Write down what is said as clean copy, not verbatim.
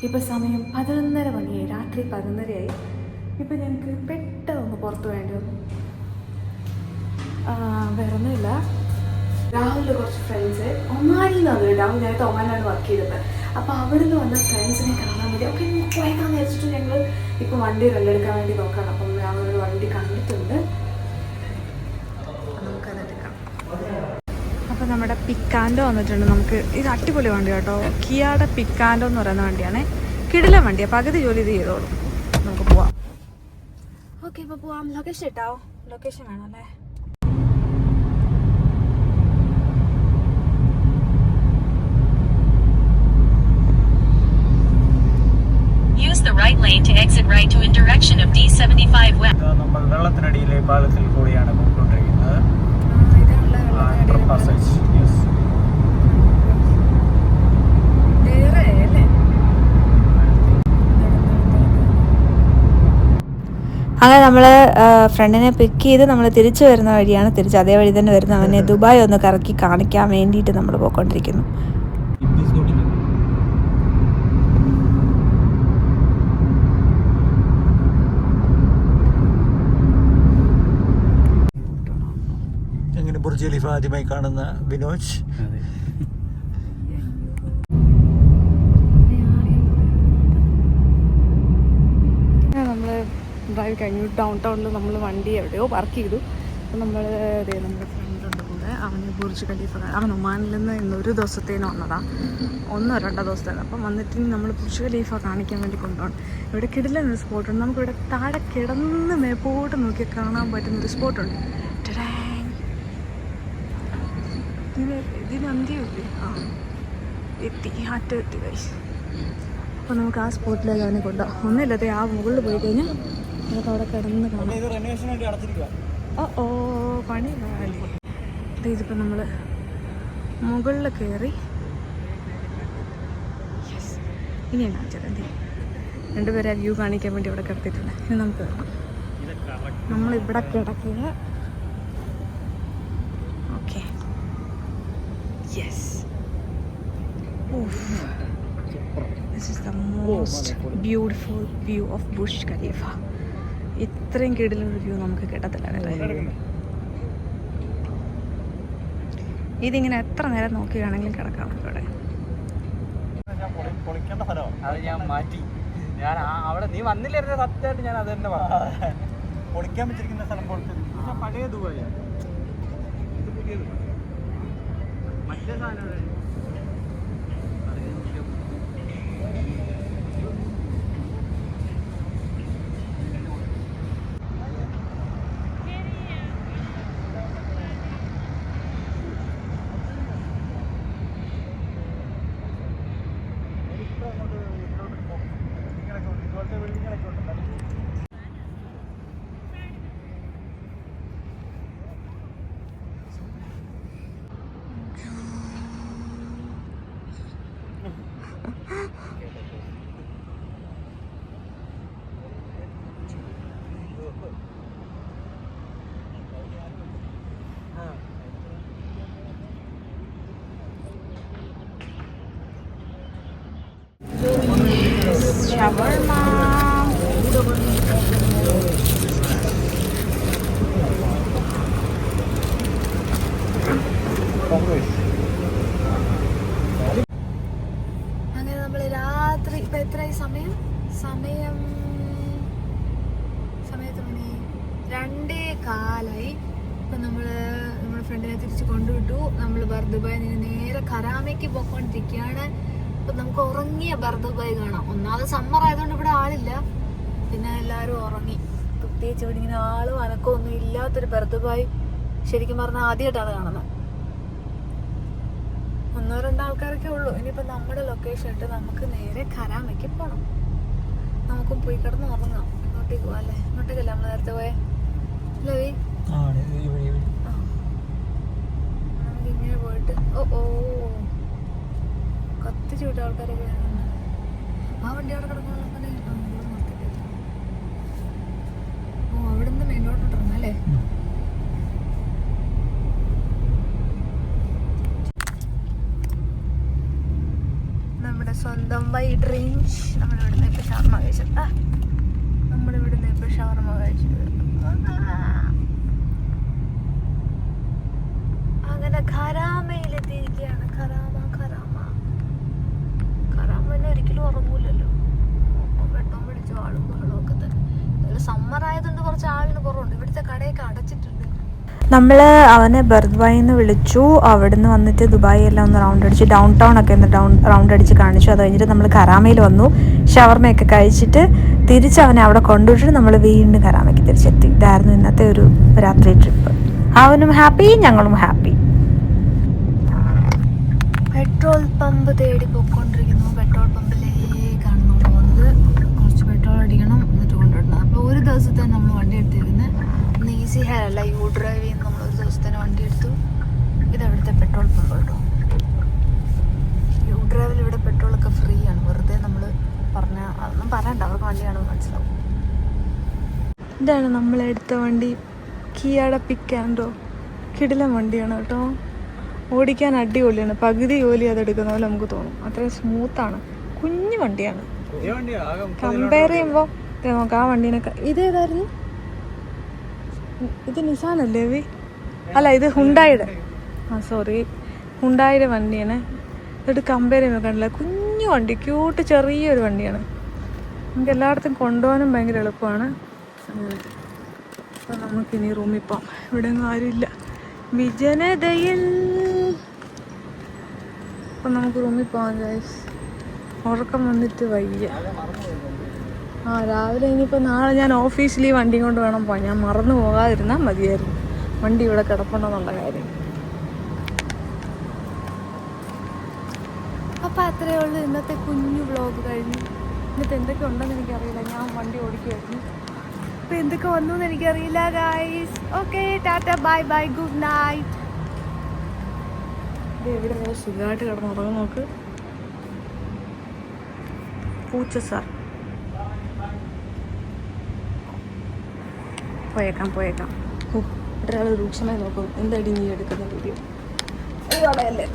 ഇപ്പോൾ സമയം 11:30 മണിയായി, രാത്രി 11:30 ഇപ്പോൾ ഞങ്ങൾക്ക് പെട്ടെന്ന് പുറത്ത് വേണ്ടി വന്നു. വേറെ ഒന്നുമില്ല. രാഹുലിൻ്റെ കുറച്ച് ഫ്രണ്ട്സ് ഒമാനിൽ നിന്ന് വന്നു. രാഹുൽ നേരത്തെ ഒമാനിലാണ് വർക്ക് ചെയ്തത്. അപ്പോൾ അവിടെ നിന്ന് വന്ന ഫ്രണ്ട്സിനെ കാണാൻ വേണ്ടി ഒക്കെ പോയേക്കാന്ന് വെച്ചിട്ട് ഞങ്ങൾ ഇപ്പോൾ വണ്ടി റെല്ലെടുക്കാൻ വേണ്ടി നോക്കുകയാണ്. അപ്പം രാഹുൽ വണ്ടി കണ്ടിട്ടുണ്ട്, നമുക്കതെടുക്കാം. അപ്പോൾ നമ്മുടെ പിക്കാൻഡോ വന്നിട്ടുണ്ട്. നമുക്ക് ഇത് അടിപൊളി വണ്ടി കേട്ടോ. കിയാടെ പിക്കാൻഡോ എന്ന് പറയുന്ന വണ്ടിയാണ്. കിടിലൻ വണ്ടിയാണ്, പകുതി ജോലി ഇത് ചെയ്തോളും. നമുക്ക് പോവാം. ഓക്കെ, ഇപ്പോൾ പോവാം. ലൊക്കേഷൻ ഇട്ടാവോ? ലൊക്കേഷൻ വേണം അല്ലേ? Use the right lane to exit right to in direction of D75 west. നമ്മൾ വെള്ളത്തിനടിയിലെ പാലത്തിൽ കൂടിയാണ് പോയിക്കൊണ്ടിരിക്കുന്നത്. അങ്ങനെ നമ്മൾ ഫ്രണ്ടിനെ പിക്ക് ചെയ്ത് നമ്മൾ തിരിച്ചു വരുന്ന വഴിയാണ്. തിരിച്ച് അതേ വഴി തന്നെ വരുന്ന അവനെ ദുബായ് ഒന്ന് കറക്കി കാണിക്കാൻ വേണ്ടിയിട്ട് നമ്മൾ പോയിക്കൊണ്ടിരിക്കുന്നു. എങ്ങനെ ബുർജ് ഖലീഫ ആദ്യമായി കാണുന്ന വിനോജ്. ഡ്രൈവ് കഴിഞ്ഞു. ഡൗൺ ടൗണിൽ നമ്മൾ വണ്ടി എവിടെയോ പാർക്ക് ചെയ്തു. അപ്പോൾ നമ്മൾ നമ്മുടെ ഫ്രണ്ടുണ്ട് കൂടെ. അവന് ബുർജ് ഖലീഫ, അവൻ ഒമാനിൽ നിന്ന് ഇന്നൊരു ദിവസത്തേന് വന്നതാണ്, 1-2 ദിവസത്തേന്. അപ്പം വന്നിട്ട് നമ്മൾ ബുർജ് ഖലീഫ കാണിക്കാൻ വേണ്ടി കൊണ്ടുപോകണം. ഇവിടെ കിടിലൊരു സ്പോട്ടുണ്ട്. നമുക്കിവിടെ താഴെ കിടന്ന് മേപ്പോട്ട് നോക്കിയാൽ കാണാൻ പറ്റുന്നൊരു സ്പോട്ടുണ്ട്. ഇതിന് അന്ത്യമില്ലേ? എത്തി, അറ്റം എത്തി കഴിച്ചു. അപ്പോൾ നമുക്ക് ആ സ്പോട്ടിലേക്ക് അവനെ കൊണ്ടുപോകാം. ഒന്നുമില്ലാതെ ആ മുകളിൽ പോയി കഴിഞ്ഞാൽ നമുക്ക് അവിടെ കിടന്ന് കാണാം. ഓ പണി വേലി. ഇതിപ്പോൾ നമ്മൾ മുകളിൽ കയറി. ഇനി ഞാൻ കാണിച്ചത് രണ്ടുപേരെ വ്യൂ കാണിക്കാൻ വേണ്ടി ഇവിടെ കിടത്തിയിട്ടുണ്ട്. ഇനി നമുക്ക് നമ്മളിവിടെ കിടക്കുക. Okay, yes. This is the most beautiful view of Burj Khalifa. ഇത്രയും കിടിലൊരു വ്യൂ നമുക്ക് കിട്ടത്തില്ല വേറെ. ഇതിങ്ങനെ എത്ര നേരം നോക്കുകയാണെങ്കിലും കിടക്കാം ഇവിടെ. അത് ഞാൻ മാറ്റി. ഞാൻ അവിടെ നീ വന്നില്ലായിരുന്നു. സത്യമായിട്ട് ഞാൻ അത് തന്നെ പറഞ്ഞു. പൊളിക്കാൻ വെച്ചിരിക്കുന്ന സ്ഥലം പൊളിച്ചത് പഴയ ദുബായാണ്. ഇത് പുതിയത് മറ്റേ സാധനം. ഷവർമ. അങ്ങനെ നമ്മൾ രാത്രി ഇപ്പം എത്രയായി സമയം? സമയത്ത് മണി 2:15. ഇപ്പം നമ്മുടെ ഫ്രണ്ടിനെ തിരിച്ച് കൊണ്ടുവിട്ടു. നമ്മൾ ബർദുബായിൽ നിന്ന് നേരെ കരാമയ്ക്ക് പോയിക്കൊണ്ടിരിക്കുകയാണ്. അപ്പം നമുക്ക് ഉറങ്ങിയ ബർദുബായ് കാണാം. ഒന്നാമത് സമ്മർ ആയതുകൊണ്ട് ഇവിടെ ആളില്ല, പിന്നെ എല്ലാവരും ഉറങ്ങി. പ്രത്യേകിച്ച് ഇവിടെ ഇങ്ങനെ ആളും അനക്കമൊന്നും ഇല്ലാത്തൊരു ബർദുബായ് ശരിക്കും പറഞ്ഞാൽ ആദ്യമായിട്ടാണ് കാണുന്നത്. 1-2 ആൾക്കാരൊക്കെ ഉള്ളൂ. ഇനിയിപ്പോൾ നമ്മുടെ ലൊക്കേഷൻ ഇട്ട് നമുക്ക് നേരെ കരാമയ്ക്ക് പോകണം. നമുക്കും പോയി കിടന്ന് ഉറങ്ങാം. ഇങ്ങോട്ടേക്ക് പോവാം അല്ലേ? ഇങ്ങോട്ടേക്കല്ലേ നമ്മൾ നേരത്തെ പോയേ? ലവി നമുക്കിങ്ങനെ പോയിട്ട് കത്തിച്ചു വിട്ട ആൾക്കാരൊക്കെ ആ വണ്ടി അവിടെ കിടക്കുന്ന. അവിടെ നിന്ന് മെയിൻ റോഡിലോട്ടിറങ്ങാം അല്ലേ? നമ്മുടെ സ്വന്തം വൈഡ് റേഞ്ച്. നമ്മളിവിടുന്ന് ഇപ്പൊ ഷവർമ കഴിച്ചത്. നമ്മളിവിടുന്ന് ഇപ്പൊ ഷവർമ കഴിച്ചത്. അങ്ങനെ ഖരാമയിലെത്തിയിരിക്കുകയാണ്. ഖരാമ ഒരിക്കലും ഉറങ്ങൂലല്ലോ. വെട്ടവും പിടിച്ചു ആളും ബഹളമൊക്കെ തന്നെ. സമ്മർ ആയതുകൊണ്ട് കുറച്ച് ആളിന് കുറവുണ്ട്. ഇവിടുത്തെ കടയൊക്കെ അടച്ചിട്ടുണ്ട്. നമ്മൾ അവനെ ബർദ്വായിൽ നിന്ന് വിളിച്ചു. അവിടുന്ന് വന്നിട്ട് ദുബായി എല്ലാം ഒന്ന് റൗണ്ട് അടിച്ച് ഡൗൺ ടൗൺ ഒക്കെ ഒന്ന് റൗണ്ട് അടിച്ച് കാണിച്ചു. അത് കഴിഞ്ഞിട്ട് നമ്മൾ ഖരാമയിൽ വന്നു. ഷവർമയൊക്കെ കഴിച്ചിട്ട് തിരിച്ച് അവനെ അവിടെ കൊണ്ടുവിട്ടിട്ട് നമ്മൾ വീണ്ടും ഖരാമയ്ക്ക് തിരിച്ചെത്തി. ഇതായിരുന്നു ഇന്നത്തെ ഒരു രാത്രി ട്രിപ്പ്. അവനും ഹാപ്പി, ഞങ്ങളും ഹാപ്പി. പെട്രോൾ പമ്പ് തേടി പോയിക്കൊണ്ടിരിക്കുന്നു. പെട്രോൾ പമ്പിലേക്കാണ് നമ്മൾ പോകുന്നത്. കുറച്ച് പെട്രോൾ അടിക്കണം, എന്നിട്ട് കൊണ്ടുവിടണം. അപ്പോൾ ഒരു ദിവസത്തെ നമ്മൾ വണ്ടി എടുത്തിരുന്നത് ഈസി ഹെയർ അല്ല, യു ഡ്രൈവിൽ നിന്ന് നമ്മൾ ഒരു ദിവസത്തേന് വണ്ടി എടുത്തു. ഇത് അവിടുത്തെ പെട്രോൾ പമ്പ് കേട്ടോ. യു ഡ്രൈവിൽ ഇവിടെ പെട്രോളൊക്കെ ഫ്രീ ആണ്. വെറുതെ നമ്മൾ പറഞ്ഞാൽ അതൊന്നും പറയണ്ട, അവർക്ക് വണ്ടിയാണെന്ന് മനസ്സിലാവും. ഇതാണ് നമ്മളെടുത്ത വണ്ടി, കിയാടെ പിക്കാൻഡോ. കിടിലൻ വണ്ടിയാണ് കേട്ടോ. ഓടിക്കാൻ അടിപൊളിയാണ്. പകുതി ജോലി അതെടുക്കുന്ന പോലെ നമുക്ക് തോന്നും. അത്രയും സ്മൂത്താണ്. കുഞ്ഞു വണ്ടിയാണ്. കമ്പയർ ചെയ്യുമ്പോൾ നമുക്ക് ആ വണ്ടീനൊക്കെ. ഇതേതായിരുന്നു? ഇത് നിസാനല്ലേ വി? അല്ല, ഇത് ഹുണ്ടായുടെ. സോറി, ഹുണ്ടായുടെ വണ്ടിയാണ്. ഇതൊട്ട് കമ്പയർ ചെയ്യുമ്പോൾ കണ്ടില്ല, കുഞ്ഞു വണ്ടി, ക്യൂട്ട് ചെറിയൊരു വണ്ടിയാണ്. നമുക്ക് എല്ലായിടത്തും കൊണ്ടുപോകാനും ഭയങ്കര എളുപ്പമാണ്. അങ്ങനെ അപ്പം നമുക്കിനി റൂമിൽ പോകാം. ഇവിടെ ഒന്നും ആരുമില്ല, വിജനതയിൽ. അപ്പം നമുക്ക് റൂമിൽ പോകാം ഗൈസ്. ഉറക്കം വന്നിട്ട് വയ്യ. രാവിലെ ഇനിയിപ്പോൾ നാളെ ഞാൻ ഓഫീസിൽ ഈ വണ്ടി കൊണ്ട് വേണം പോകാൻ. ഞാൻ മറന്നു പോകാതിരുന്നാൽ മതിയായിരുന്നു വണ്ടി ഇവിടെ കിടപ്പുണ്ടെന്നുള്ള കാര്യം. അപ്പോൾ അത്രയേ ഉള്ളൂ ഇന്നത്തെ കുഞ്ഞു വ്ളോഗ് കഴിഞ്ഞു. ഇന്നത്തെ എന്തൊക്കെ ഉണ്ടെന്ന് എനിക്കറിയില്ല. ഞാൻ വണ്ടി ഓടിക്കുമായിരുന്നു. അപ്പോൾ എന്തൊക്കെ വന്നു എന്ന് എനിക്കറിയില്ല guys. Okay, Tata, bye bye, good night. ഇവിടെ നല്ല സുഖമായിട്ട് കിടന്ന് ഉറങ്ങും. നോക്ക്, പൂച്ച സാർ. പോയേക്കാം. ഒരാൾ രൂക്ഷമായി നോക്കും. എന്തായാലും നീ എടുക്കുന്ന വീഡിയോ അല്ലേ?